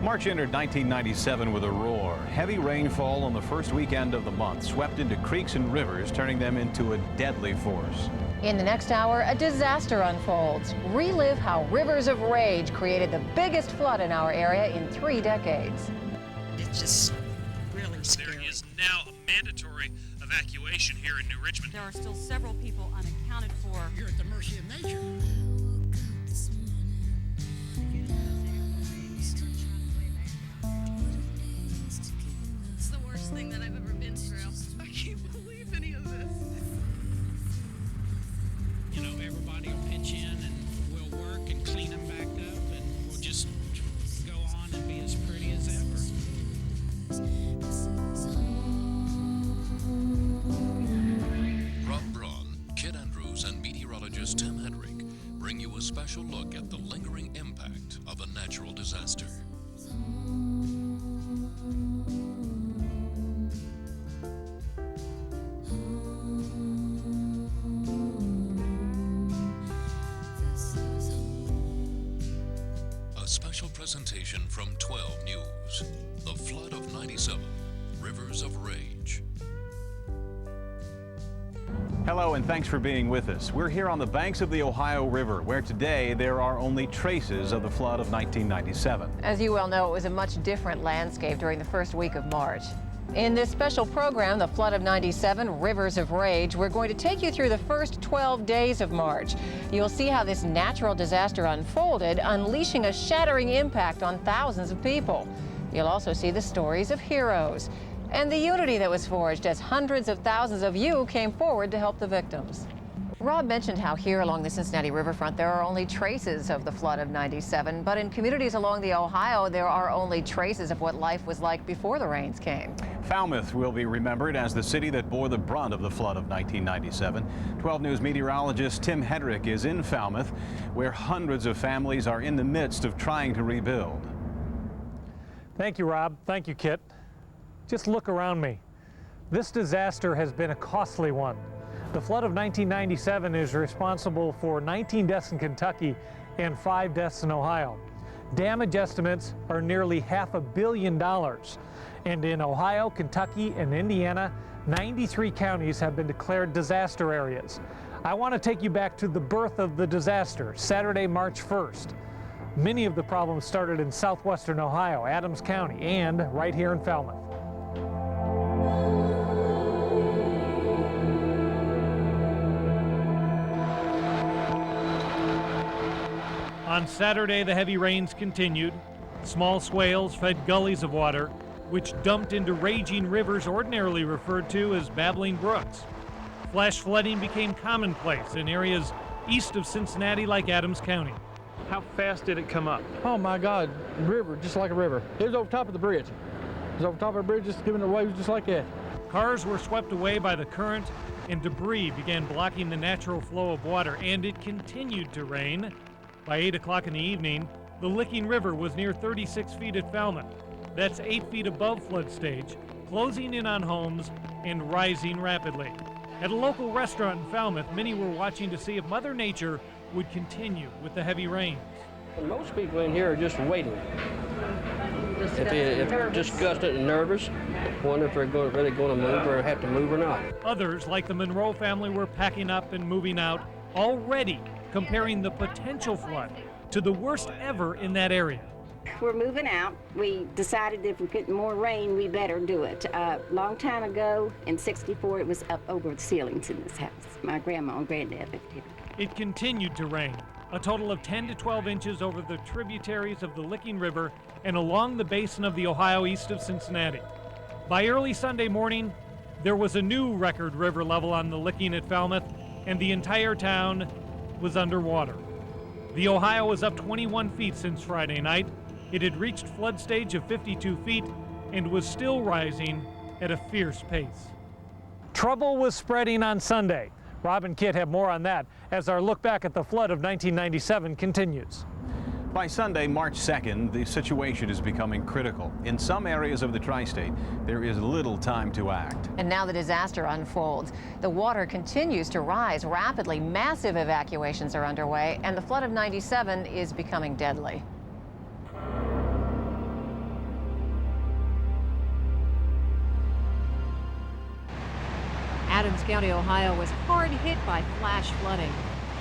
March entered 1997 with a roar. Heavy rainfall on the first weekend of the month swept into creeks and rivers, turning them into a deadly force. In the next hour, a disaster unfolds. Relive how rivers of rage created the biggest flood in our area in 3 decades. It's just really scary. There is now a mandatory evacuation here in New Richmond. There are still several people unaccounted for. You're at the mercy of nature. It's the worst thing that I've ever been through. I can't believe any of this. You know, everybody will pitch in and we'll work and clean them back up, and we'll just go on and be as pretty as ever. Rob Braun, Kit Andrews, and meteorologist Tim Hedrick bring you a special look at the lingering impact of a natural disaster. A special presentation from 12 News. The Flood of 97, Rivers of Rage. Hello and thanks for being with us. We're here on the banks of the Ohio River, where today there are only traces of the flood of 1997. As you well know, it was a much different landscape during the first week of March. In this special program, The Flood of 97, Rivers of Rage, we're going to take you through the first 12 days of March. You'll see how this natural disaster unfolded, unleashing a shattering impact on thousands of people. You'll also see the stories of heroes and the unity that was forged as hundreds of thousands of you came forward to help the victims. Rob mentioned how here along the Cincinnati riverfront there are only traces of the flood of 97, but in communities along the Ohio there are only traces of what life was like before the rains came. Falmouth will be remembered as the city that bore the brunt of the flood of 1997. 12 News meteorologist Tim Hedrick is in Falmouth, where hundreds of families are in the midst of trying to rebuild. Thank you, Rob. Thank you, Kit. Just look around me. This disaster has been a costly one. The flood of 1997 is responsible for 19 deaths in Kentucky and 5 deaths in Ohio. Damage estimates are nearly $500 million. And in Ohio, Kentucky, and Indiana, 93 counties have been declared disaster areas. I want to take you back to the birth of the disaster, Saturday, March 1st. Many of the problems started in southwestern Ohio, Adams County, and right here in Falmouth. On Saturday, the heavy rains continued. Small swales fed gullies of water, which dumped into raging rivers ordinarily referred to as babbling brooks. Flash flooding became commonplace in areas east of Cincinnati like Adams County. How fast did it come up? Oh my God, river, just like a river. It was over top of the bridge. It was over top of the bridge, just giving the waves just like that. Cars were swept away by the current, and debris began blocking the natural flow of water, and it continued to rain. By 8 o'clock in the evening, the Licking River was near 36 feet at Falmouth. That's 8 feet above flood stage, closing in on homes and rising rapidly. At a local restaurant in Falmouth, many were watching to see if Mother Nature would continue with the heavy rains. Most people in here are just waiting. If disgusted and nervous, wonder if they're really going to move or have to move or not. Others, like the Monroe family, were packing up and moving out, already comparing the potential flood to the worst ever in that area. We're moving out. We decided if we get more rain, we better do it. Long time ago, in '64, it was up over the ceilings in this house. My grandma and granddad lived here. It continued to rain, a total of 10 to 12 inches over the tributaries of the Licking River and along the basin of the Ohio east of Cincinnati. By early Sunday morning, there was a new record river level on the Licking at Falmouth, and the entire town was underwater. The Ohio was up 21 feet since Friday night. It had reached flood stage of 52 feet and was still rising at a fierce pace. Trouble was spreading on Sunday. Rob and Kit have more on that as our look back at the flood of 1997 continues. By Sunday, March 2nd, the situation is becoming critical. In some areas of the tri-state, there is little time to act. And now the disaster unfolds. The water continues to rise rapidly. Massive evacuations are underway, and the flood of 97 is becoming deadly. Adams County, Ohio was hard hit by flash flooding.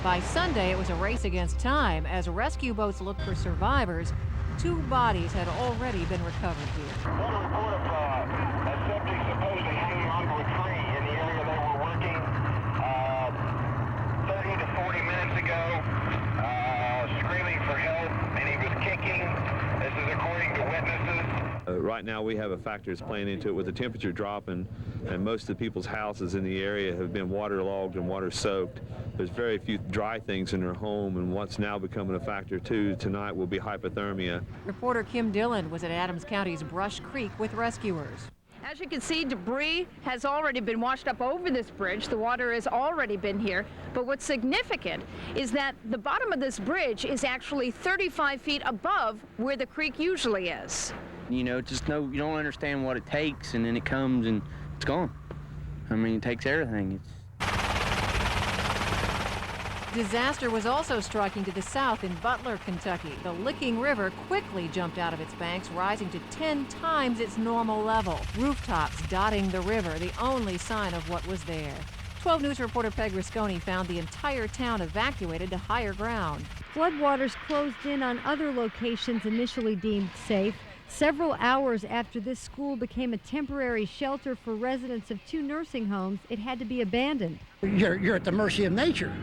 By Sunday, it was a race against time as rescue boats looked for survivors. 2 bodies had already been recovered here. One report of a subject supposedly hanging onto a tree in the area they were working 30 to 40 minutes ago, screaming for help, and he was kicking. This is according to witnesses. Right now we have a factor that's playing into it with the temperature dropping, and most of the people's houses in the area have been waterlogged and water soaked. There's very few dry things in their home, and what's now becoming a factor too tonight will be hypothermia. Reporter Kim Dillon was at Adams County's Brush Creek with rescuers. As you can see, debris has already been washed up over this bridge. The water has already been here. But what's significant is that the bottom of this bridge is actually 35 feet above where the creek usually is. You know, just you don't understand what it takes, and then it comes and it's gone. I mean, it takes everything. Disaster was also striking to the south in Butler, Kentucky. The Licking River quickly jumped out of its banks, rising to 10 times its normal level. Rooftops dotting the river, the only sign of what was there. 12 News reporter Peg Risconi found the entire town evacuated to higher ground. Floodwaters closed in on other locations initially deemed safe. Several hours after this school became a temporary shelter for residents of 2 nursing homes, it had to be abandoned. You're at the mercy of nature.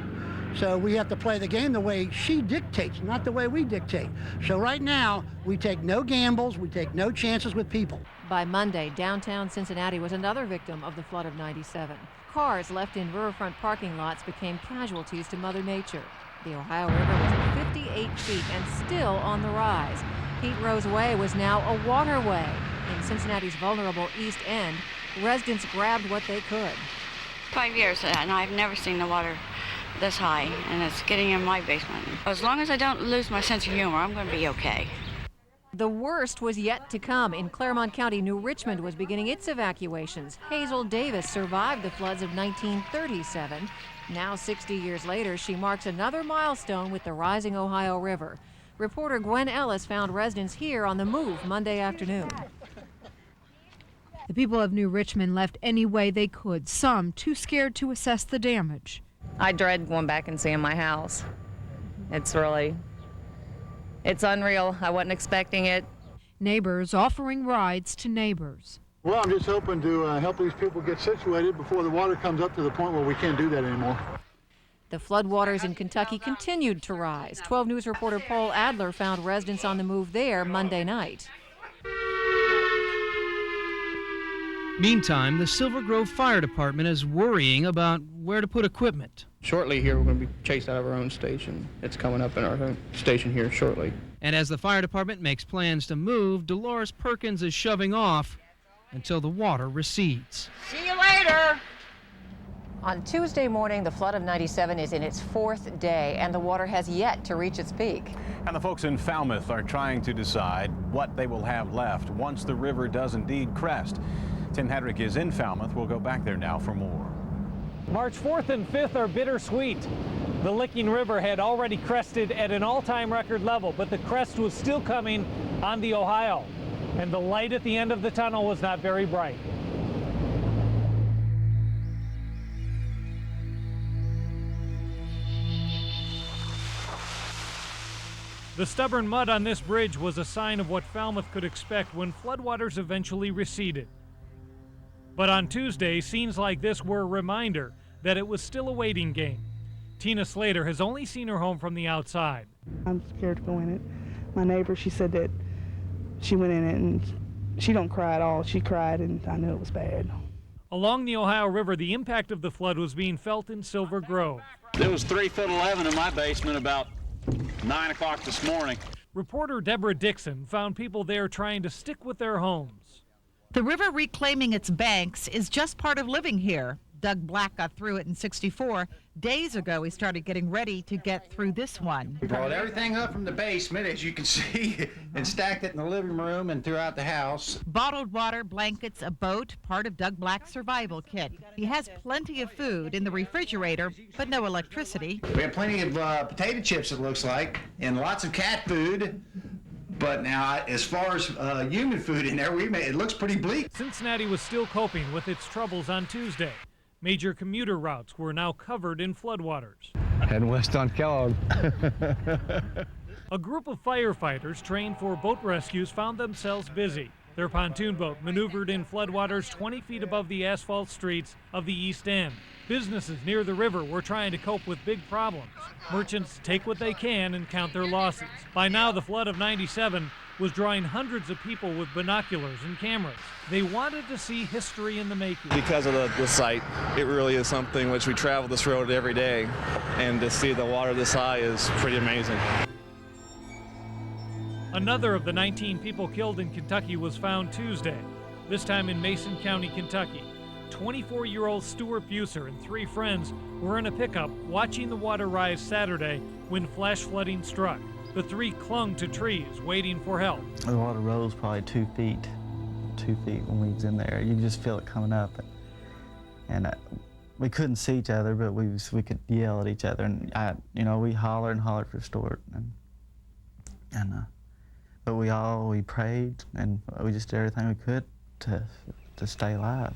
So we have to play the game the way she dictates, not the way we dictate. So right now, we take no gambles, we take no chances with people. By Monday, downtown Cincinnati was another victim of the flood of '97. Cars left in riverfront parking lots became casualties to Mother Nature. The Ohio River was at 58 feet and still on the rise. Pete Rose Way was now a waterway. In Cincinnati's vulnerable East End, residents grabbed what they could. 5 years, and I've never seen the water this high, and it's getting in my basement. As long as I don't lose my sense of humor, I'm going to be okay. The worst was yet to come. In Claremont County, New Richmond was beginning its evacuations. Hazel Davis survived the floods of 1937. Now, 60 years later, she marks another milestone with the rising Ohio River. Reporter Gwen Ellis found residents here on the move Monday afternoon. The people of New Richmond left any way they could, some too scared to assess the damage. I dread going back and seeing my house. It's unreal. I wasn't expecting it. Neighbors offering rides to neighbors. Well, I'm just hoping to help these people get situated before the water comes up to the point where we can't do that anymore. The floodwaters in Kentucky continued to rise. 12 News reporter Paul Adler found residents on the move there Monday night. Meantime, the Silver Grove Fire Department is worrying about where to put equipment. Shortly here, we're going to be chased out of our own station. It's coming up in our own station here shortly. And as the fire department makes plans to move, Dolores Perkins is shoving off until the water recedes. See you later! On Tuesday morning, the flood of '97 is in its 4th day, and the water has yet to reach its peak. And the folks in Falmouth are trying to decide what they will have left once the river does indeed crest. Tim Hedrick is in Falmouth. We'll go back there now for more. March 4th and 5th are bittersweet. The Licking River had already crested at an all-time record level, but the crest was still coming on the Ohio, and the light at the end of the tunnel was not very bright. The stubborn mud on this bridge was a sign of what Falmouth could expect when floodwaters eventually receded. But on Tuesday, scenes like this were a reminder that it was still a waiting game. Tina Slater has only seen her home from the outside. I'm scared to go in it. My neighbor, she said that she went in it and she don't cry at all. She cried and I knew it was bad. Along the Ohio River, the impact of the flood was being felt in Silver Grove. There was 3'11" in my basement about 9 o'clock this morning. Reporter Deborah Dixon found people there trying to stick with their homes. The river reclaiming its banks is just part of living here. Doug Black got through it in '64. Days ago, he started getting ready to get through this one. We brought everything up from the basement, as you can see, and stacked it in the living room and throughout the house. Bottled water, blankets, a boat, part of Doug Black's survival kit. He has plenty of food in the refrigerator, but no electricity. We have plenty of potato chips, it looks like, and lots of cat food. But now, as far as human food in there, it looks pretty bleak. Cincinnati was still coping with its troubles on Tuesday. Major commuter routes were now covered in floodwaters. Heading west on Kellogg. A group of firefighters trained for boat rescues found themselves busy. Their pontoon boat maneuvered in floodwaters 20 feet above the asphalt streets of the East End. Businesses near the river were trying to cope with big problems. Merchants take what they can and count their losses. By now, the flood of '97 was drawing hundreds of people with binoculars and cameras. They wanted to see history in the making. Because of the site, it really is something which we travel this road every day, and to see the water this high is pretty amazing. Another of the 19 people killed in Kentucky was found Tuesday, this time in Mason County, Kentucky. 24-year-old Stuart Buser and 3 friends were in a pickup watching the water rise Saturday when flash flooding struck. The 3 clung to trees, waiting for help. The water rose probably 2 feet when we was in there. You could just feel it coming up. And we couldn't see each other, but we could yell at each other. And we hollered and hollered for Stuart. But we prayed, and we just did everything we could to stay alive.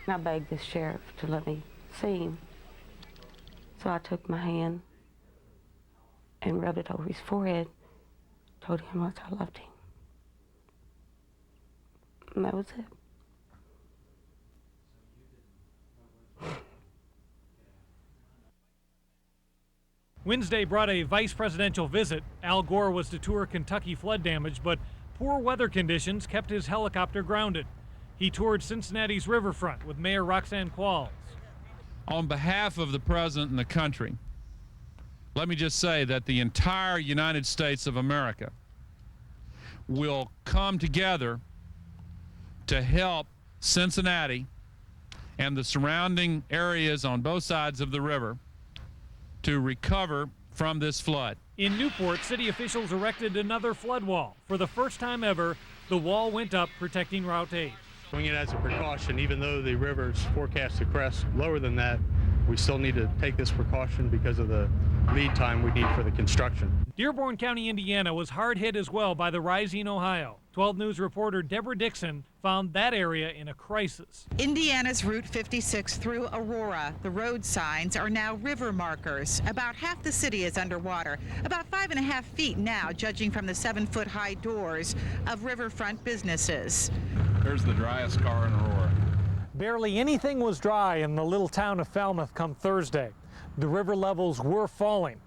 I begged the sheriff to let me see him. So I took my hand and rubbed it over his forehead, told him how much I loved him. And that was it. Wednesday brought a vice presidential visit. Al Gore was to tour Kentucky flood damage, but poor weather conditions kept his helicopter grounded. He toured Cincinnati's riverfront with Mayor Roxanne Qualls. On behalf of the president and the country, let me just say that the entire United States of America will come together to help Cincinnati and the surrounding areas on both sides of the river to recover from this flood. In Newport, city officials erected another flood wall. For the first time ever, the wall went up, protecting Route 8. Doing it as a precaution, even though the river's forecast to crest lower than that, we still need to take this precaution because of the lead time we need for the construction. Dearborn County, Indiana was hard hit as well by the rising Ohio. 12 News reporter Deborah Dixon found that area in a crisis. Indiana's Route 56 through Aurora. The road signs are now river markers. About half the city is underwater, about 5.5 feet now, judging from the 7-foot high doors of riverfront businesses. There's the driest car in Aurora. Barely anything was dry in the little town of Falmouth come Thursday. The river levels were falling.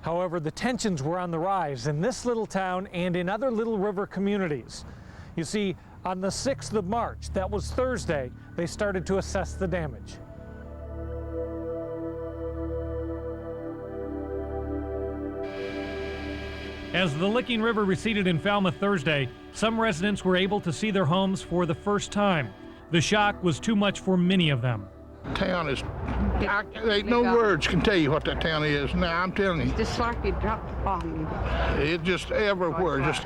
However, the tensions were on the rise in this little town and in other little river communities. You see, on the 6th of March, that was Thursday, they started to assess the damage. As the Licking River receded in Falmouth Thursday, some residents were able to see their homes for the first time. The shock was too much for many of them. Town is, ain't no words can tell you what that town is. Now I'm telling you. It's just like you dropped a bomb. It's just everywhere, just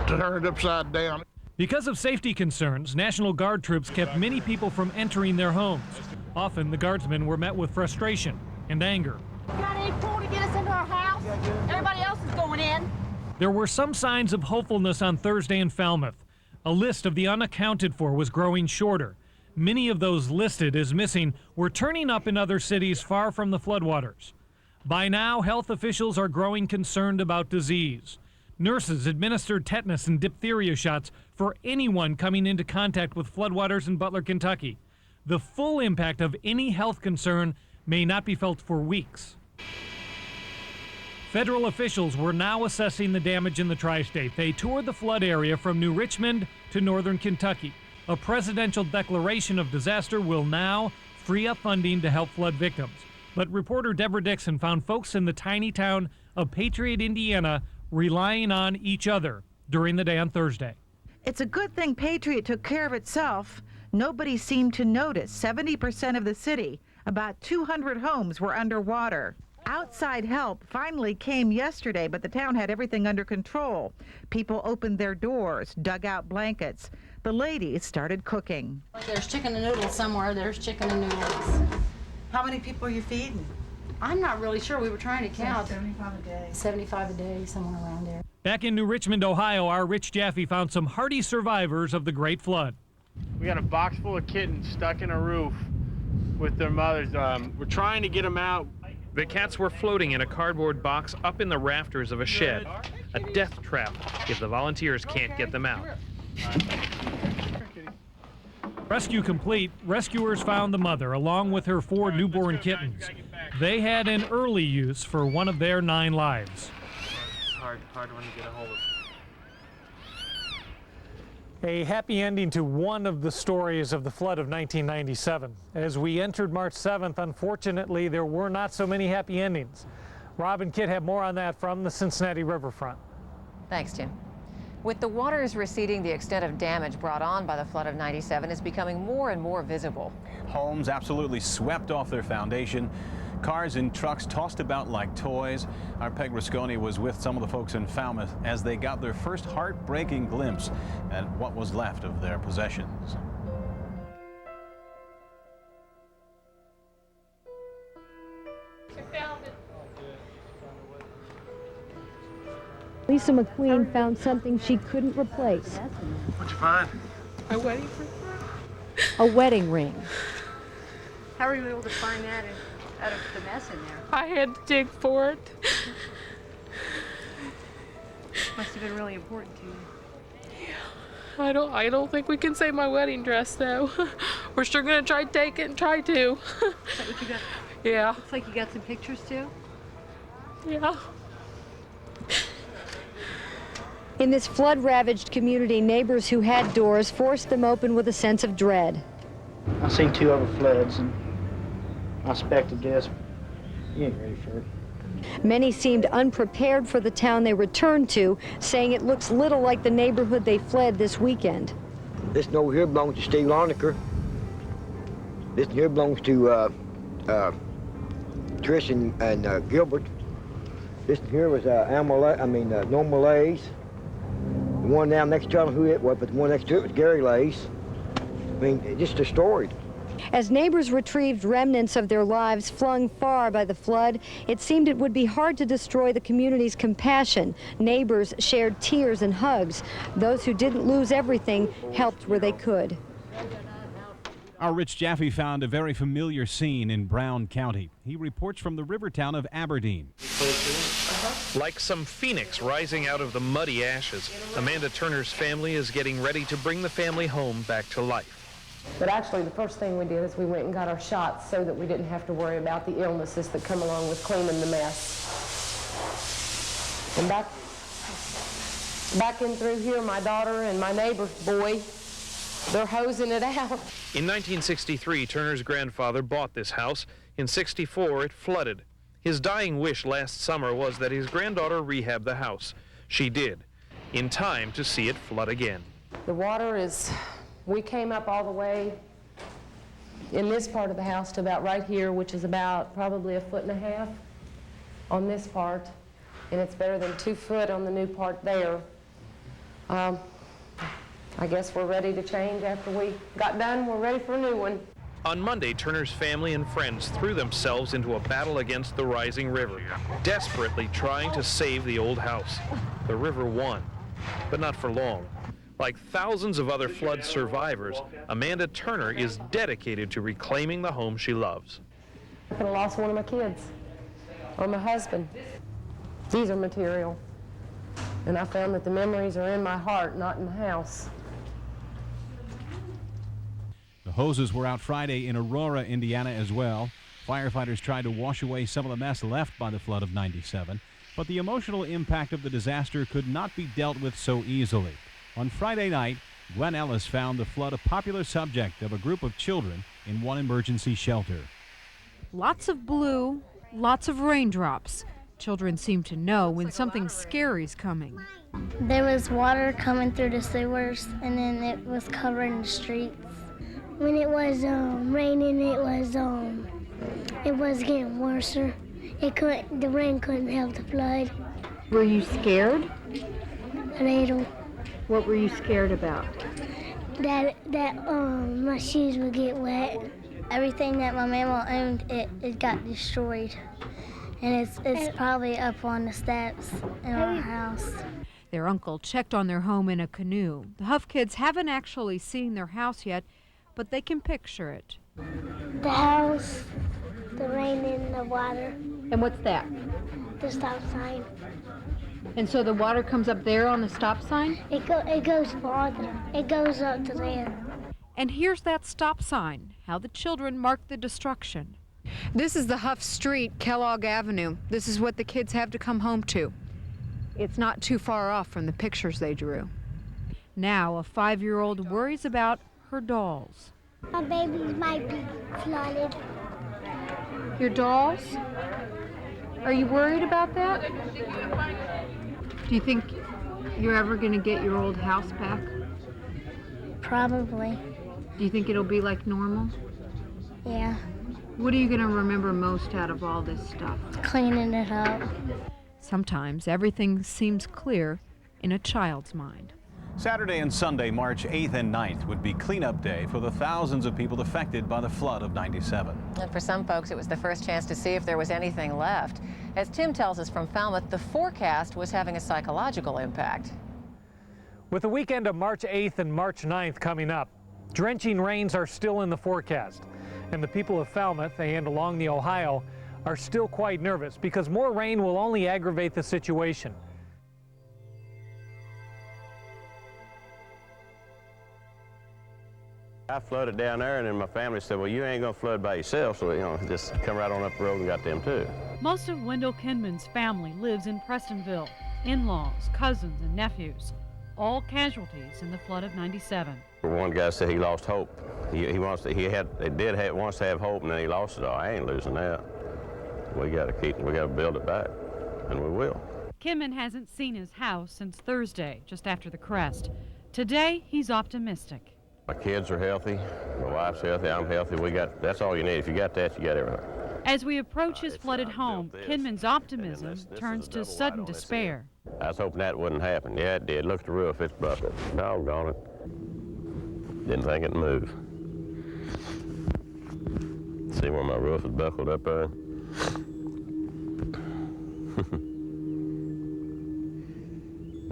turned upside down. Because of safety concerns, National Guard troops kept many people from entering their homes. Often the guardsmen were met with frustration and anger. Got any pool to get us into our house? Everybody else is going in. There were some signs of hopefulness on Thursday in Falmouth. A list of the unaccounted for was growing shorter. Many of those listed as missing were turning up in other cities far from the floodwaters. By now, health officials are growing concerned about disease. Nurses administered tetanus and diphtheria shots for anyone coming into contact with floodwaters in Butler, Kentucky. The full impact of any health concern may not be felt for weeks. Federal officials were now assessing the damage in the tri-state. They toured the flood area from New Richmond to northern Kentucky. A presidential declaration of disaster will now free up funding to help flood victims. But reporter Deborah Dixon found folks in the tiny town of Patriot, Indiana, relying on each other during the day on Thursday. It's a good thing Patriot took care of itself. Nobody seemed to notice. 70% of the city, about 200 homes, were underwater. Outside help finally came yesterday, but the town had everything under control. People opened their doors, dug out blankets. The ladies started cooking. There's chicken and noodles somewhere. There's chicken and noodles. How many people are you feeding? I'm not really sure. We were trying to count. 75 a day. 75 a day, somewhere around there. Back in New Richmond, Ohio, our Rich Jaffe found some hardy survivors of the Great Flood. We got a box full of kittens stuck in a roof with their mothers. We're trying to get them out. The cats were floating in a cardboard box up in the rafters of a shed. A death trap if the volunteers can't get them out. Rescue complete, rescuers found the mother along with her 4 newborn kittens. They had an early use for one of their 9 lives. It's hard one to get a hold of. A happy ending to one of the stories of the flood of 1997. As we entered March 7th, unfortunately, there were not so many happy endings. Rob and Kit have more on that from the Cincinnati riverfront. Thanks, Tim. With the waters receding, the extent of damage brought on by the flood of 97 is becoming more and more visible. Homes absolutely swept off their foundation. Cars and trucks tossed about like toys. Our Peg Rasconi was with some of the folks in Falmouth as they got their first heartbreaking glimpse at what was left of their possessions. Lisa McQueen found something she couldn't replace. What'd you find? A wedding ring. A wedding ring. How were you able to find that out of the mess in there? I had to dig for it. Must have been really important to you. Yeah. I don't think we can save my wedding dress though. We're sure gonna try to take it and try to. Is that what you got? Yeah. Looks like you got some pictures too. Yeah. In this flood-ravaged community, neighbors who had doors forced them open with a sense of dread. I seen 2 other floods, and I expected this. You ain't ready for it. Many seemed unprepared for the town they returned to, saying it looks little like the neighborhood they fled this weekend. This one over here belongs to Steve Larnaker. This one here belongs to Trish and Gilbert. This one here was Norma Lay's. The one down next to, I don't know who it was, but the one next to it was Gary Lay's. I mean, it just destroyed. As neighbors retrieved remnants of their lives flung far by the flood, it seemed it would be hard to destroy the community's compassion. Neighbors shared tears and hugs. Those who didn't lose everything helped where they could. Our Rich Jaffe found a very familiar scene in Brown County. He reports from the river town of Aberdeen. Like some phoenix rising out of the muddy ashes, Amanda Turner's family is getting ready to bring the family home back to life. But actually, the first thing we did is we went and got our shots so that we didn't have to worry about the illnesses that come along with cleaning the mess. And back in through here, my daughter and my neighbor's boy, they're hosing it out. In 1963, Turner's grandfather bought this house. In '64, it flooded. His dying wish last summer was that his granddaughter rehab the house. She did, in time to see it flood again. The water is, we came up all the way in this part of the house to about right here, which is about probably 1.5 feet on this part, and it's better than 2 foot on the new part there. I guess we're ready to change after we got done. We're ready for a new one. On Monday, Turner's family and friends threw themselves into a battle against the rising river, desperately trying to save the old house. The river won, but not for long. Like thousands of other flood survivors, Amanda Turner is dedicated to reclaiming the home she loves. I could have lost one of my kids or my husband. These are material. And I found that the memories are in my heart, not in the house. The hoses were out Friday in Aurora, Indiana as well. Firefighters tried to wash away some of the mess left by the flood of '97, but the emotional impact of the disaster could not be dealt with so easily. On Friday night, Gwen Ellis found the flood a popular subject of a group of children in one emergency shelter. Lots of blue, lots of raindrops. Children seem to know when something scary's coming. There was water coming through the sewers, and then it was covering the streets. When it was raining, it was getting worse. The rain couldn't help the flood. Were you scared? A little. What were you scared about? That my shoes would get wet. Everything that my mama owned, it got destroyed. And it's probably up on the steps in our house. Their uncle checked on their home in a canoe. The Huff kids haven't actually seen their house yet, but they can picture it. The house, the rain and the water. And what's that? The stop sign. And so the water comes up there on the stop sign? It goes farther. It goes up to there. And here's that stop sign, how the children marked the destruction. This is the Huff Street, Kellogg Avenue. This is what the kids have to come home to. It's not too far off from the pictures they drew. Now a 5-year-old worries about her dolls. My babies might be flooded. Your dolls? Are you worried about that? Do you think you're ever going to get your old house back? Probably. Do you think it'll be like normal? Yeah. What are you going to remember most out of all this stuff? Cleaning it up. Sometimes everything seems clear in a child's mind. Saturday and Sunday, March 8th and 9th, would be cleanup day for the thousands of people affected by the flood of '97. And for some folks, it was the first chance to see if there was anything left. As Tim tells us from Falmouth, the forecast was having a psychological impact. With the weekend of March 8th and March 9th coming up, drenching rains are still in the forecast. And the people of Falmouth and along the Ohio are still quite nervous because more rain will only aggravate the situation. I flooded down there, and then my family said, well, you ain't gonna flood by yourself, so, just come right on up the road and got them too. Most of Wendell Kinman's family lives in Prestonville. In-laws, cousins, and nephews, all casualties in the flood of '97. One guy said he lost hope. He wants to have hope, and then he lost it all. I ain't losing that. We gotta build it back, and we will. Kinman hasn't seen his house since Thursday, just after the crest. Today, he's optimistic. My kids are healthy, my wife's healthy, I'm healthy. That's all you need. If you got that, you got everything. As we approach his flooded home, Kinman's optimism turns to sudden despair. I was hoping that wouldn't happen. Yeah, it did. Look at the roof, it's buckled. Doggone it. Didn't think it'd move. See where my roof is buckled up there?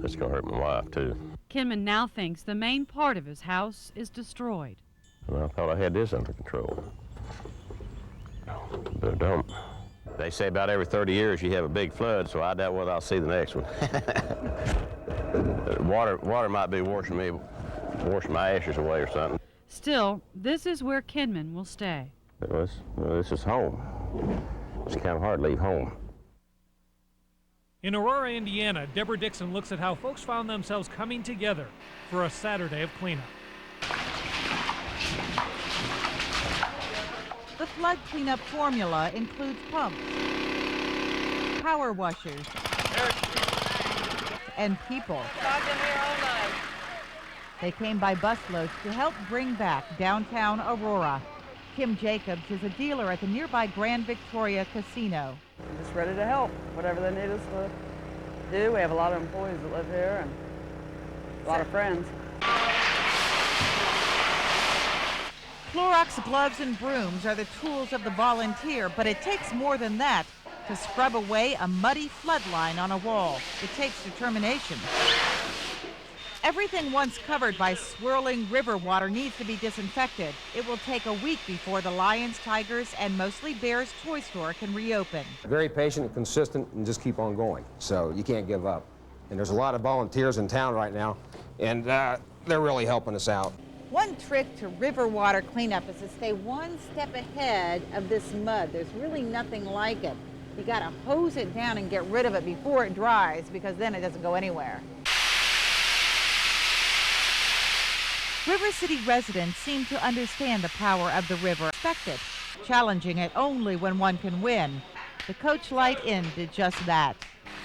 It's gonna hurt my wife, too. Kinman now thinks the main part of his house is destroyed. Well, I thought I had this under control, but I don't. They say about every 30 years you have a big flood, so I doubt whether I'll see the next one. Water might be washing my ashes away or something. Still, this is where Kinman will stay. This is home. It's kind of hard to leave home. In Aurora, Indiana, Deborah Dixon looks at how folks found themselves coming together for a Saturday of cleanup. The flood cleanup formula includes pumps, power washers, and people. They came by busloads to help bring back downtown Aurora. Kim Jacobs is a dealer at the nearby Grand Victoria Casino. We're just ready to help, whatever they need us to do. We have a lot of employees that live here and a lot of friends. Clorox gloves and brooms are the tools of the volunteer, but it takes more than that to scrub away a muddy flood line on a wall. It takes determination. Everything once covered by swirling river water needs to be disinfected. It will take a week before the Lions, Tigers, and mostly Bears toy store can reopen. Very patient and consistent and just keep on going. So you can't give up. And there's a lot of volunteers in town right now, and they're really helping us out. One trick to river water cleanup is to stay one step ahead of this mud. There's really nothing like it. You gotta hose it down and get rid of it before it dries, because then it doesn't go anywhere. River City residents seem to understand the power of the river, respect it, challenging it only when one can win. The Coach Light Inn did just that.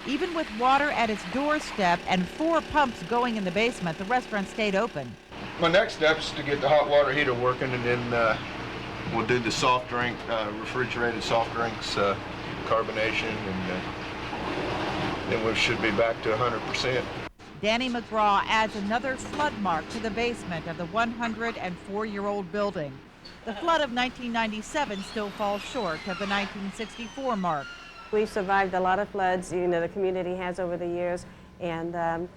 Even with water at its doorstep and 4 pumps going in the basement, the restaurant stayed open. My next step is to get the hot water heater working, and then we'll do the soft drink, refrigerated soft drinks, carbonation, and then we should be back to 100%. Danny McGraw adds another flood mark to the basement of the 104-year-old building. The flood of 1997 still falls short of the 1964 mark. We've survived a lot of floods, the community has over the years, and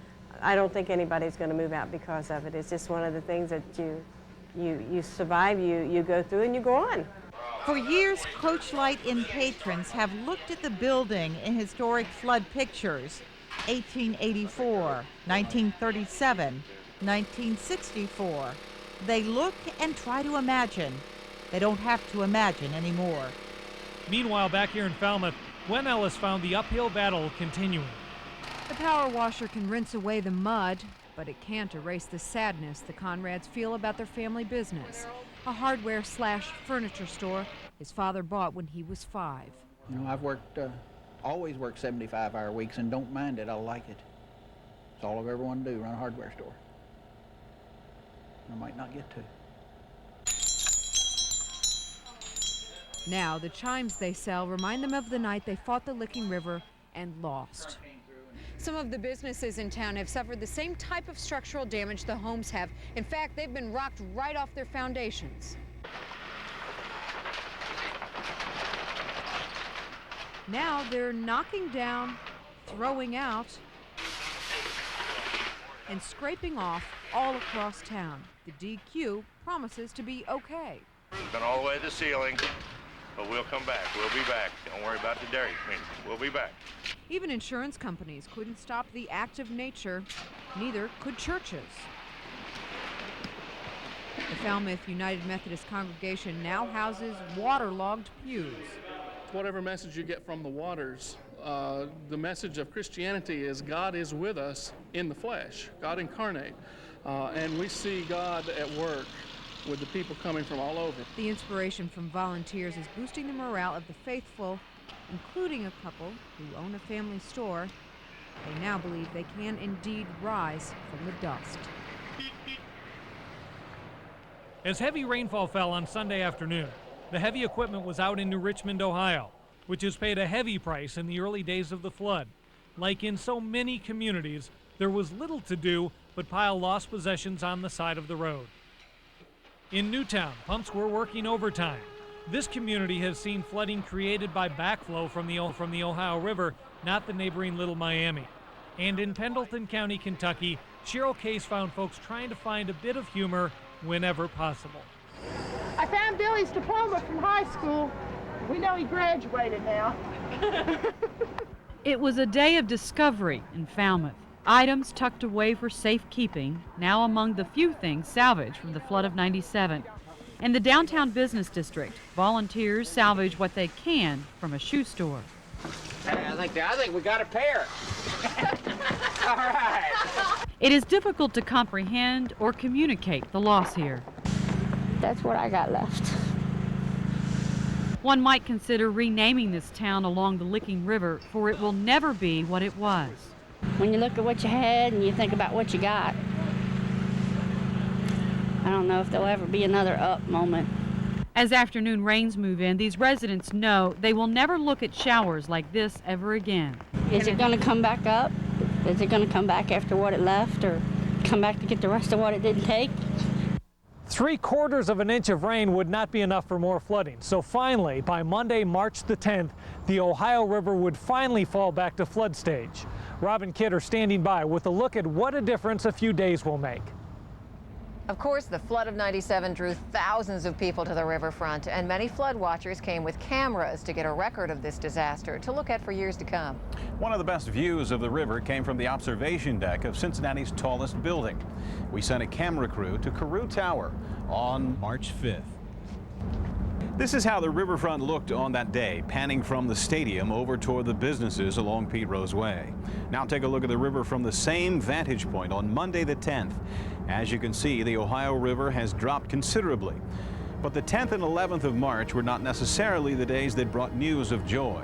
I don't think anybody's going to move out because of it. It's just one of the things that you survive, you go through, and you go on. For years, Coach Light and patrons have looked at the building in historic flood pictures. 1884, 1937, 1964. They look and try to imagine. They don't have to imagine anymore. Meanwhile, back here in Falmouth, Gwen Ellis found the uphill battle continuing. The power washer can rinse away the mud, but it can't erase the sadness the Conrads feel about their family business, a hardware/furniture store his father bought when he was 5. You know, I've always worked 75-hour weeks and don't mind it. I like it. It's all I've ever wanted to do, run a hardware store. I might not get to. Now, the chimes they sell remind them of the night they fought the Licking River and lost. Some of the businesses in town have suffered the same type of structural damage the homes have. In fact, they've been rocked right off their foundations. Now they're knocking down, throwing out, and scraping off all across town. The DQ promises to be okay. It's been all the way to the ceiling, but we'll come back. We'll be back. Don't worry about the dairy. We'll be back. Even insurance companies couldn't stop the act of nature. Neither could churches. The Falmouth United Methodist congregation now houses waterlogged pews. Whatever message you get from the waters, the message of Christianity is God is with us in the flesh, God incarnate. And we see God at work with the people coming from all over. The inspiration from volunteers is boosting the morale of the faithful, including a couple who own a family store. They now believe they can indeed rise from the dust. As heavy rainfall fell on Sunday afternoon, the heavy equipment was out in New Richmond, Ohio, which has paid a heavy price in the early days of the flood. Like in so many communities, there was little to do but pile lost possessions on the side of the road. In Newtown, pumps were working overtime. This community has seen flooding created by backflow from the Ohio River, not the neighboring Little Miami. And in Pendleton County, Kentucky, Cheryl Case found folks trying to find a bit of humor whenever possible. I found Billy's diploma from high school. We know he graduated now. It was a day of discovery in Falmouth. Items tucked away for safekeeping, now among the few things salvaged from the flood of '97. In the downtown business district, volunteers salvage what they can from a shoe store. Hey, I think we got a pair. All right. It is difficult to comprehend or communicate the loss here. That's what I got left. One might consider renaming this town along the Licking River, for it will never be what it was. When you look at what you had and you think about what you got, I don't know if there'll ever be another up moment. As afternoon rains move in, these residents know they will never look at showers like this ever again. Is it going to come back up? Is it going to come back after what it left, or come back to get the rest of what it didn't take? 3/4 of an inch of rain would not be enough for more flooding. So finally, by Monday, March the 10th, the Ohio River would finally fall back to flood stage. Rob and Kit are standing by with a look at what a difference a few days will make. Of course, the flood of '97 drew thousands of people to the riverfront, and many flood watchers came with cameras to get a record of this disaster to look at for years to come. One of the best views of the river came from the observation deck of Cincinnati's tallest building. We sent a camera crew to Carew Tower on March 5th. This is how the riverfront looked on that day, panning from the stadium over toward the businesses along Pete Rose Way. Now take a look at the river from the same vantage point on Monday the 10th. As you can see, the Ohio River has dropped considerably. But the 10th and 11th of March were not necessarily the days that brought news of joy.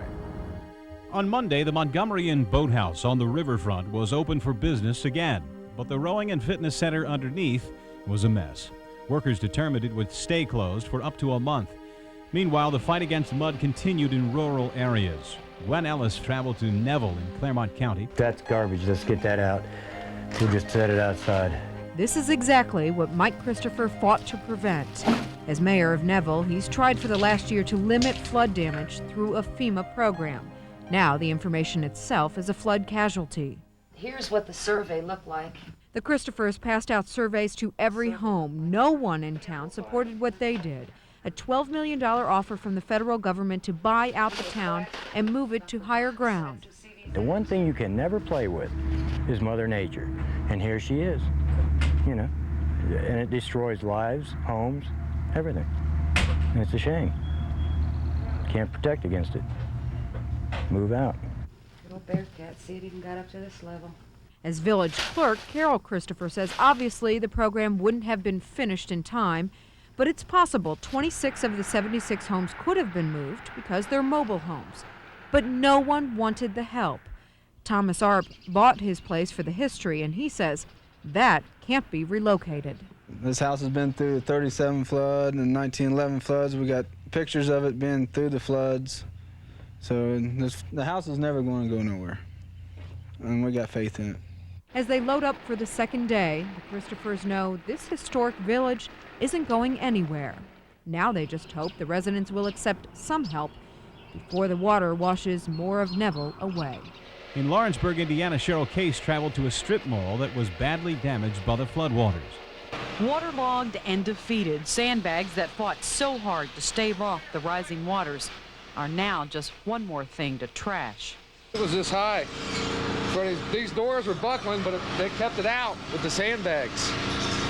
On Monday, the Montgomery Inn Boathouse on the riverfront was open for business again, but the rowing and fitness center underneath was a mess. Workers determined it would stay closed for up to a month. Meanwhile, the fight against mud continued in rural areas. Gwen Ellis traveled to Neville in Claremont County. That's garbage. Let's get that out. We'll just set it outside. This is exactly what Mike Christopher fought to prevent. As mayor of Neville, he's tried for the last year to limit flood damage through a FEMA program. Now the information itself is a flood casualty. Here's what the survey looked like. The Christophers passed out surveys to every home. No one in town supported what they did. A $12 million offer from the federal government to buy out the town and move it to higher ground. The one thing you can never play with is Mother Nature. And here she is, you know, and it destroys lives, homes, everything. And it's a shame. Can't protect against it. Move out. Little Bearcat, see it even got up to this level. As village clerk, Carol Christopher says obviously the program wouldn't have been finished in time, but it's possible 26 of the 76 homes could have been moved because they're mobile homes. But no one wanted the help. Thomas Arp bought his place for the history, and he says that can't be relocated. This house has been through the 37 flood and 1911 floods. We got pictures of it being through the floods. So the house is never going to go nowhere, and we got faith in it. As they load up for the second day, the Christophers know this historic village isn't going anywhere. Now they just hope the residents will accept some help before the water washes more of Neville away. In Lawrenceburg, Indiana, Cheryl Case traveled to a strip mall that was badly damaged by the floodwaters. Waterlogged and defeated, sandbags that fought so hard to stave off the rising waters are now just one more thing to trash. It was this high. So these doors were buckling, but they kept it out with the sandbags.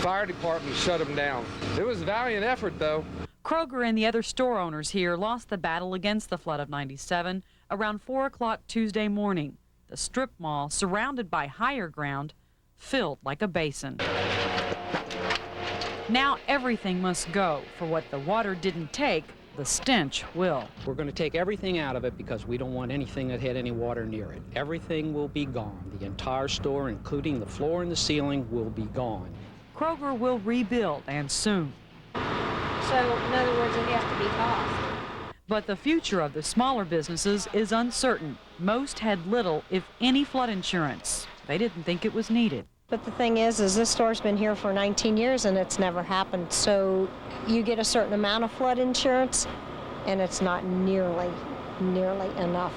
Fire department shut them down. It was a valiant effort, though. Kroger and the other store owners here lost the battle against the flood of '97 around 4 o'clock Tuesday morning. The strip mall, surrounded by higher ground, filled like a basin. Now everything must go. For what the water didn't take, the stench will. We're going to take everything out of it because we don't want anything that had any water near it. Everything will be gone. The entire store, including the floor and the ceiling, will be gone. Kroger will rebuild, and soon. So, in other words, it has to be cost. But the future of the smaller businesses is uncertain. Most had little, if any, flood insurance. They didn't think it was needed. But the thing is this store's been here for 19 years and it's never happened. So you get a certain amount of flood insurance and it's not nearly enough.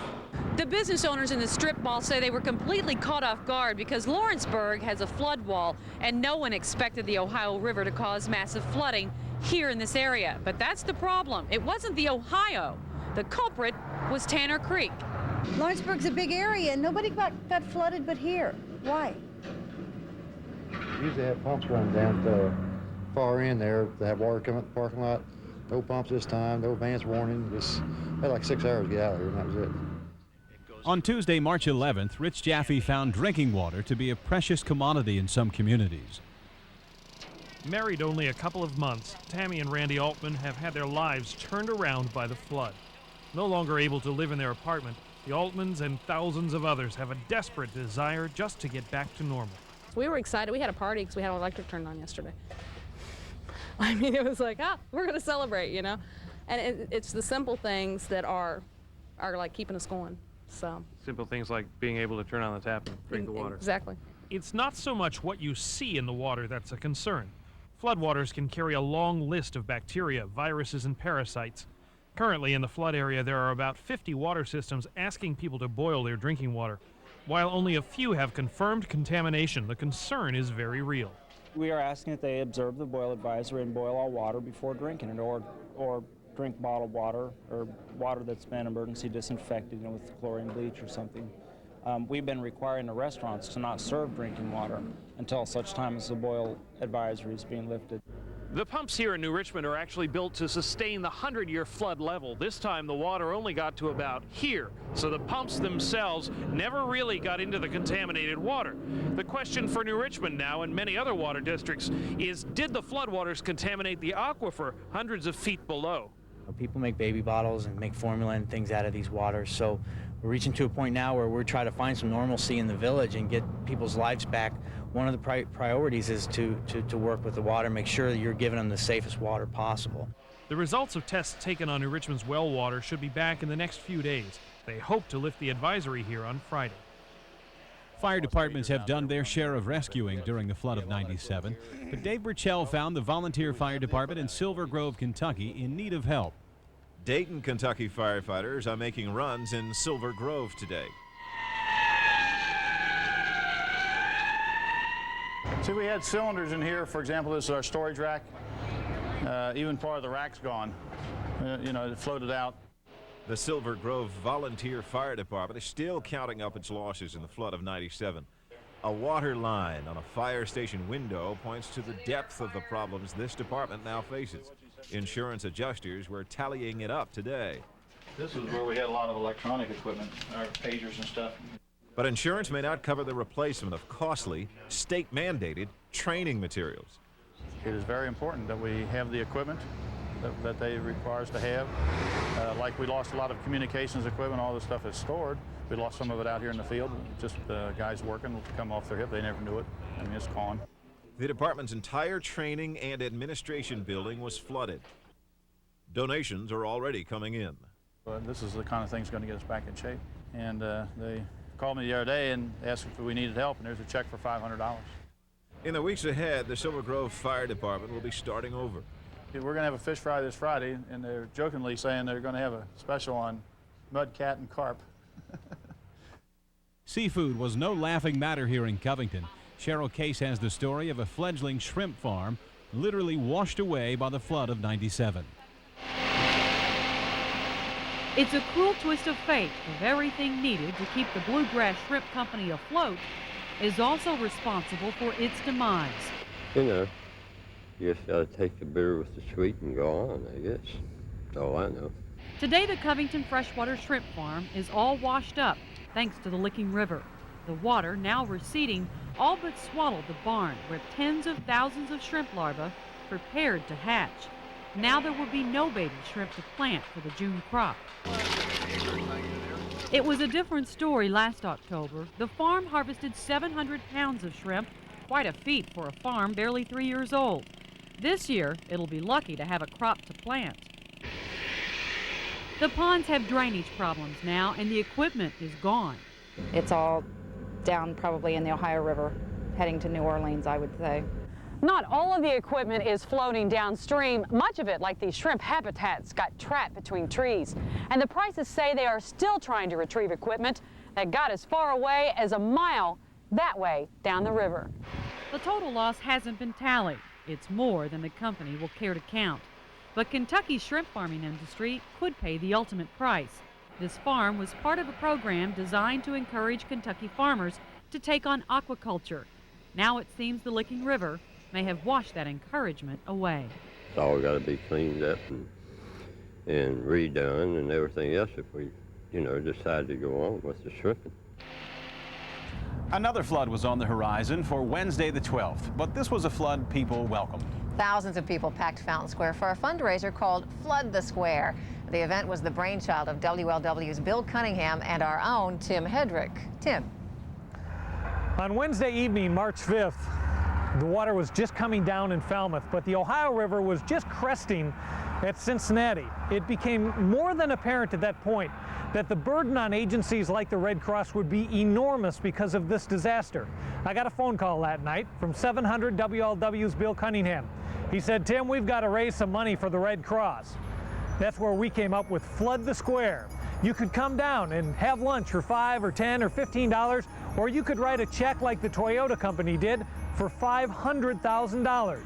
The business owners in the strip mall say they were completely caught off guard because Lawrenceburg has a flood wall and no one expected the Ohio River to cause massive flooding here in this area. But that's the problem. It wasn't the Ohio. The culprit was Tanner Creek. Lawrenceburg's a big area and nobody got flooded but here. Why? Usually have pumps running down the far end there. They have water coming up the parking lot. No pumps this time, no advance warning. Just had like 6 hours to get out of here, and that was it. On Tuesday, March 11th, Rich Jaffe found drinking water to be a precious commodity in some communities. Married only a couple of months, Tammy and Randy Altman have had their lives turned around by the flood. No longer able to live in their apartment, the Altmans and thousands of others have a desperate desire just to get back to normal. We were excited. We had a party because we had our electric turned on yesterday. I mean, it was like, we're going to celebrate, you know? And it's the simple things that are like keeping us going, so. Simple things like being able to turn on the tap and drink the water. Exactly. It's not so much what you see in the water that's a concern. Floodwaters can carry a long list of bacteria, viruses, and parasites. Currently in the flood area, there are about 50 water systems asking people to boil their drinking water. While only a few have confirmed contamination, the concern is very real. We are asking that they observe the boil advisory and boil all water before drinking it, or drink bottled water or water that's been emergency disinfected, with chlorine bleach or something. We've been requiring the restaurants to not serve drinking water until such time as the boil advisory is being lifted. The pumps here in New Richmond are actually built to sustain the 100-year flood level. This time the water only got to about here, so the pumps themselves never really got into the contaminated water. The question for New Richmond now and many other water districts is, did the floodwaters contaminate the aquifer hundreds of feet below? People make baby bottles and make formula and things out of these waters, so we're reaching to a point now where we're trying to find some normalcy in the village and get people's lives back. One of the priorities is to work with the water, make sure that you're giving them the safest water possible. The results of tests taken on New Richmond's well water should be back in the next few days. They hope to lift the advisory here on Friday. Fire departments have done their share of rescuing during the flood of '97, but Dave Burchell found the volunteer fire department in Silver Grove, Kentucky in need of help. Dayton, Kentucky firefighters are making runs in Silver Grove today. See, we had cylinders in here. For example, this is our storage rack. Even part of the rack's gone. You know, it floated out. The Silver Grove Volunteer Fire Department is still counting up its losses in the flood of '97. A water line on a fire station window points to the depth of the problems this department now faces. Insurance adjusters were tallying it up today. This is where we had a lot of electronic equipment, our pagers and stuff. But insurance may not cover the replacement of costly, state-mandated training materials. It is very important that we have the equipment that they require us to have. Like we lost a lot of communications equipment, all this stuff is stored. We lost some of it out here in the field. Just guys working come off their hip, they never knew it. I mean, it's gone. The department's entire training and administration building was flooded. Donations are already coming in. This is the kind of thing that's going to get us back in shape. And they called me the other day and asked if we needed help, and there's a check for $500. In the weeks ahead, the Silver Grove Fire Department will be starting over. We're going to have a fish fry this Friday, and they're jokingly saying they're going to have a special on mudcat and carp. Seafood was no laughing matter here in Covington. Cheryl Case has the story of a fledgling shrimp farm literally washed away by the flood of '97. It's a cruel twist of fate of everything needed to keep the Bluegrass Shrimp Company afloat is also responsible for its demise. You know, you just got to take the bitter with the sweet and go on, I guess. That's all I know. Today, the Covington Freshwater Shrimp Farm is all washed up thanks to the Licking River. The water, now receding, all but swallowed the barn where tens of thousands of shrimp larvae prepared to hatch. Now there will be no baby shrimp to plant for the June crop. It was a different story last October. The farm harvested 700 pounds of shrimp, quite a feat for a farm barely 3 years old. This year, it'll be lucky to have a crop to plant. The ponds have drainage problems now, and the equipment is gone. It's all down probably in the Ohio River, heading to New Orleans, I would say. Not all of the equipment is floating downstream. Much of it, like these shrimp habitats, got trapped between trees. And the Prices say they are still trying to retrieve equipment that got as far away as a mile that way down the river. The total loss hasn't been tallied. It's more than the company will care to count. But Kentucky's shrimp farming industry could pay the ultimate price. This farm was part of a program designed to encourage Kentucky farmers to take on aquaculture. Now it seems the Licking River may have washed that encouragement away. It's all got to be cleaned up and redone and everything else if we, you know, decide to go on with the shrimping. Another flood was on the horizon for Wednesday the 12th, but this was a flood people welcomed. Thousands of people packed Fountain Square for a fundraiser called Flood the Square. The event was the brainchild of WLW's Bill Cunningham and our own Tim Hedrick. Tim. On Wednesday evening, March 5th, the water was just coming down in Falmouth, but the Ohio River was just cresting at Cincinnati. It became more than apparent at that point that the burden on agencies like the Red Cross would be enormous because of this disaster. I got a phone call that night from 700 WLW's Bill Cunningham. He said, Tim, we've got to raise some money for the Red Cross. That's where we came up with Flood the Square. You could come down and have lunch for $5 or $10 or $15, or you could write a check like the Toyota company did for $500,000.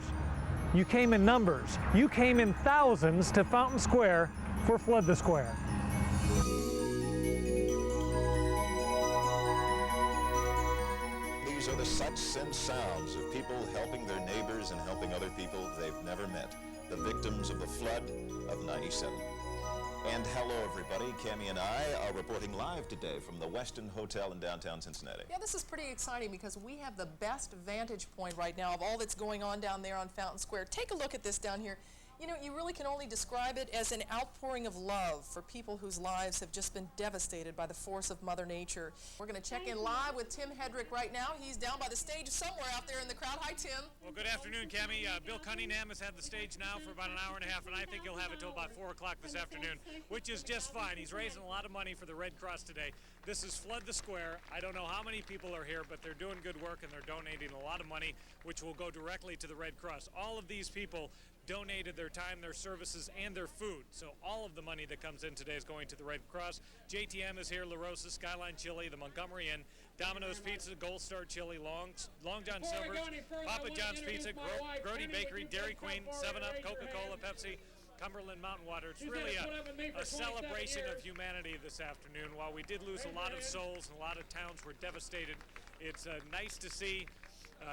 You came in numbers. You came in thousands to Fountain Square for Flood the Square. These are the sights and sounds of people helping their neighbors and helping other people they've never met, the victims of the flood of '97. And hello, everybody. Cammie and I are reporting live today from the Westin Hotel in downtown Cincinnati. Yeah, this is pretty exciting because we have the best vantage point right now of all that's going on down there on Fountain Square. Take a look at this down here. You know, you really can only describe it as an outpouring of love for people whose lives have just been devastated by the force of Mother Nature. We're going to check in live with Tim Hedrick right now. He's down by the stage somewhere out there in the crowd. Hi, Tim. Well, good afternoon, Cammie. Bill Cunningham has had the stage now for about an hour and a half, and I think he'll have it till about 4 o'clock this afternoon, which is just fine. He's raising a lot of money for the Red Cross today. This is Flood the Square. I don't know how many people are here, but they're doing good work, and they're donating a lot of money, which will go directly to the Red Cross. All of these people donated their time, their services, and their food. So all of the money that comes in today is going to the Red Cross. JTM is here, La Rosa, Skyline Chili, the Montgomery Inn, Domino's Pizza, Gold Star Chili, Long John Silver's, Papa John's Pizza, Grody Bakery, Dairy Queen, 7-Up, Coca-Cola, Pepsi, Cumberland Mountain Water. It's really a celebration of humanity this afternoon. While we did lose a lot of souls and a lot of towns were devastated, it's nice to see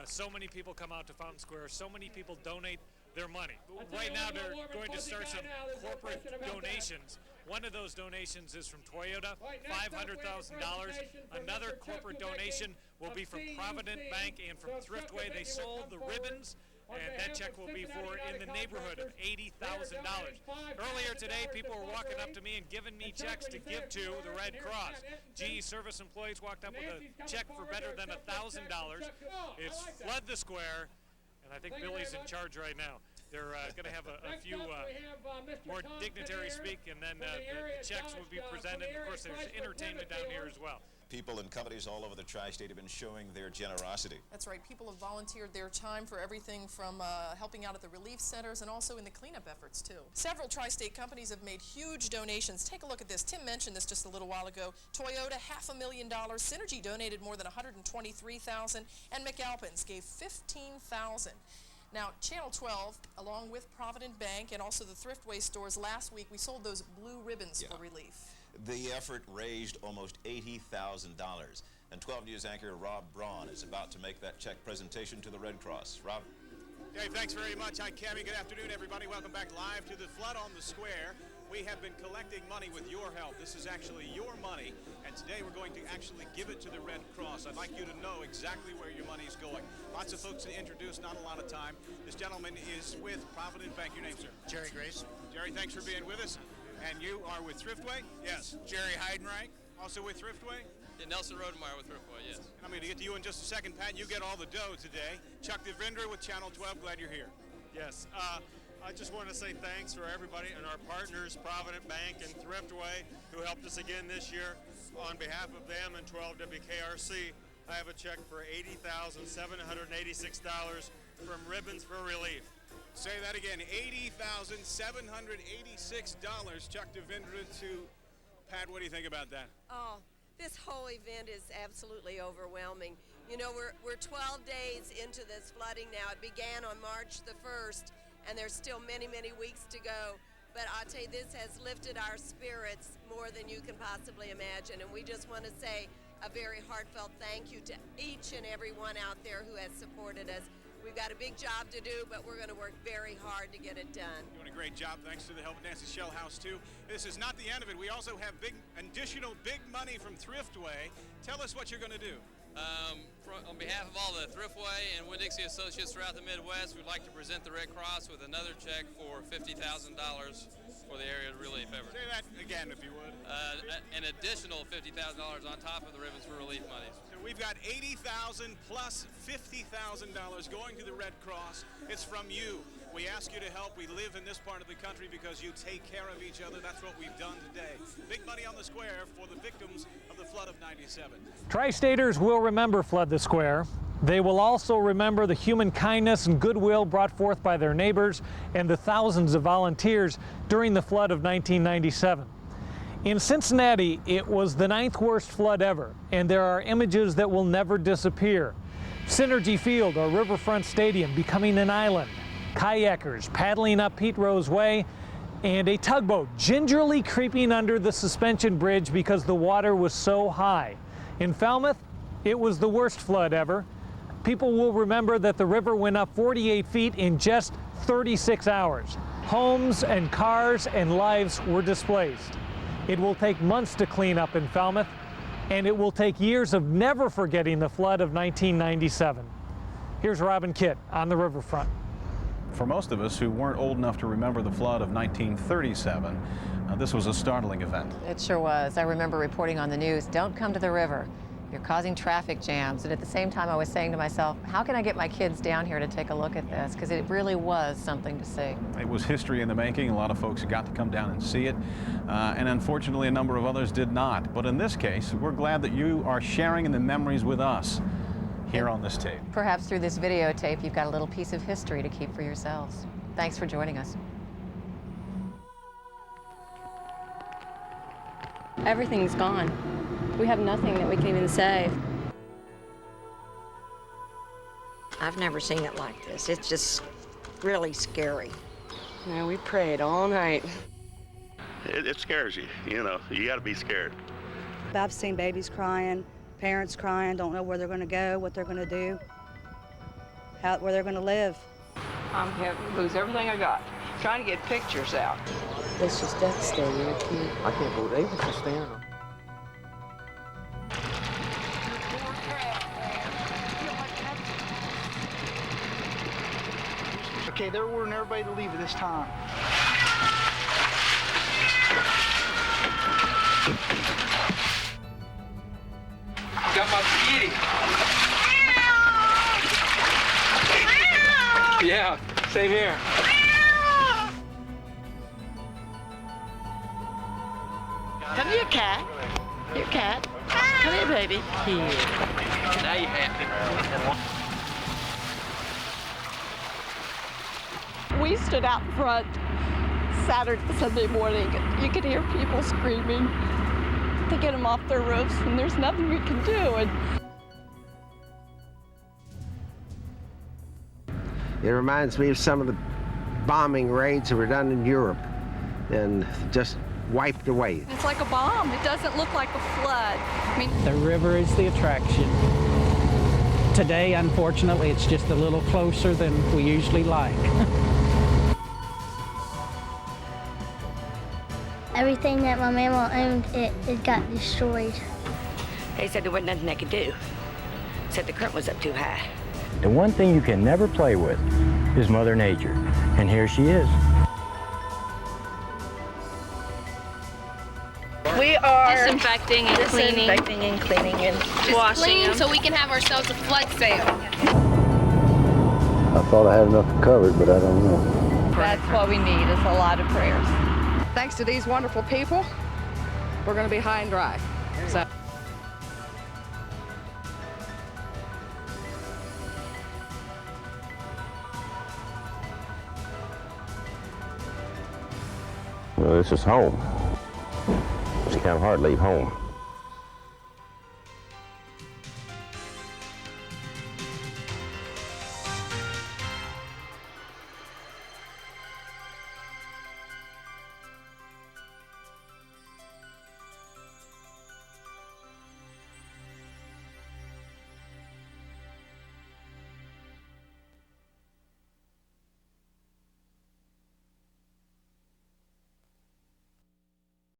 so many people come out to Fountain Square, so many people donate their money. Right now they're going to start some corporate donations. One of those donations is from Toyota, $500,000. Another corporate donation will be from Provident Bank and from Thriftway. They sold the ribbons, and that check will be for in the neighborhood of $80,000. Earlier today, people were walking up to me and giving me checks to give to the Red Cross. GE service employees walked up with a check for better than $1,000. It's Flood the Square, and I think Billy's in charge right now. They're going to have a few more dignitaries speak, and then the checks will be presented. Of course, there's entertainment down here as well. People and companies all over the tri-state have been showing their generosity. That's right. People have volunteered their time for everything from helping out at the relief centers and also in the cleanup efforts, too. Several tri-state companies have made huge donations. Take a look at this. Tim mentioned this just a little while ago. Toyota, $500,000. Synergy donated more than $123,000. And McAlpin's gave $15,000. Now, Channel 12, along with Provident Bank and also the Thriftway stores, last week we sold those blue ribbons for relief. The effort raised almost $80,000. And 12 News anchor Rob Braun is about to make that check presentation to the Red Cross. Rob? Hey, thanks very much. Hi, Cammie. Good afternoon, everybody. Welcome back live to the Flood on the Square. We have been collecting money with your help. This is actually your money, and today we're going to actually give it to the Red Cross. I'd like you to know exactly where your money is going. Lots of folks to introduce, not a lot of time. This gentleman is with Provident Bank. Your name, sir? Jerry Grace. Jerry, thanks for being with us. And you are with Thriftway? Yes. Jerry Heidenreich. Also with Thriftway? Yeah, Nelson Rodenmeyer with Thriftway, yes. And I'm going to get to you in just a second, Pat. You get all the dough today. Chuck DeVindra with Channel 12. Glad you're here. Yes. I just want to say thanks for everybody and our partners, Provident Bank and Thriftway, who helped us again this year. On behalf of them and 12 WKRC, I have a check for $80,786 from Ribbons for Relief. Say that again, $80,786. Chuck DeVindra to Pat. What do you think about that? Oh, this whole event is absolutely overwhelming. You know, we're 12 days into this flooding now. It began on March the 1st, and there's still many, many weeks to go. But I'll tell you, this has lifted our spirits more than you can possibly imagine. And we just want to say a very heartfelt thank you to each and every one out there who has supported us. We've got a big job to do, but we're going to work very hard to get it done. Doing a great job, thanks to the help of Nancy Shellhouse, too. This is not the end of it. We also have additional big money from Thriftway. Tell us what you're going to do. On behalf of all the Thriftway and Winn-Dixie associates throughout the Midwest, we'd like to present the Red Cross with another check for $50,000 for the area relief effort. Say that again, if you would. An additional $50,000 on top of the Ribbons for Relief monies. So we've got $80,000 plus $50,000 going to the Red Cross. It's from you. We ask you to help. We live in this part of the country because you take care of each other. That's what we've done today. Big money on the square for the victims of the flood of '97. Tri-Staters will remember Flood the Square. They will also remember the human kindness and goodwill brought forth by their neighbors and the thousands of volunteers during the flood of 1997. In Cincinnati, it was the 9th worst flood ever, and there are images that will never disappear. Synergy Field, or Riverfront Stadium, becoming an island. Kayakers paddling up Pete Rose Way, and a tugboat gingerly creeping under the suspension bridge because the water was so high. In Falmouth, it was the worst flood ever. People will remember that the river went up 48 feet in just 36 hours. Homes and cars and lives were displaced. It will take months to clean up in Falmouth, and it will take years of never forgetting the flood of 1997. Here's Robin Kitt on the riverfront. For most of us who weren't old enough to remember the flood of 1937, this was a startling event. It sure was. I remember reporting on the news, don't come to the river. You're causing traffic jams. And at the same time, I was saying to myself, how can I get my kids down here to take a look at this? Because it really was something to see. It was history in the making. A lot of folks got to come down and see it. And unfortunately, a number of others did not. But in this case, we're glad that you are sharing in the memories with us here on this tape. Perhaps through this videotape, you've got a little piece of history to keep for yourselves. Thanks for joining us. Everything's gone. We have nothing that we can even save. I've never seen it like this. It's just really scary. Yeah, we prayed all night. It scares you, you know. You got to be scared. I've seen babies crying, parents crying, don't know where they're going to go, what they're going to do, where they're going to live. I'm going to lose everything I got. Trying to get pictures out. It's just devastating. I can't believe it's just standing. Okay, they're ordering everybody to leave at this time. Got my kitty. Yeah, same here. Come here, cat. Here, cat. Come here, baby. Here. Now you happy. We stood out front Sunday morning. You could hear people screaming to get them off their roofs, and there's nothing we can do. It reminds me of some of the bombing raids that were done in Europe and just wiped away. It's like a bomb. It doesn't look like a flood. I mean, the river is the attraction. Today, unfortunately, it's just a little closer than we usually like. Everything that my mama owned, it got destroyed. They said there wasn't nothing they could do. Said the current was up too high. The one thing you can never play with is Mother Nature, and here she is. we are disinfecting and cleaning and just washing cleaning them. so we can have ourselves a flood sale. I thought I had enough covered, but I don't know. That's what we need, is a lot of prayers. Thanks to these wonderful people, we're going to be high and dry. So. Well, this is home. It's kind of hard to leave home.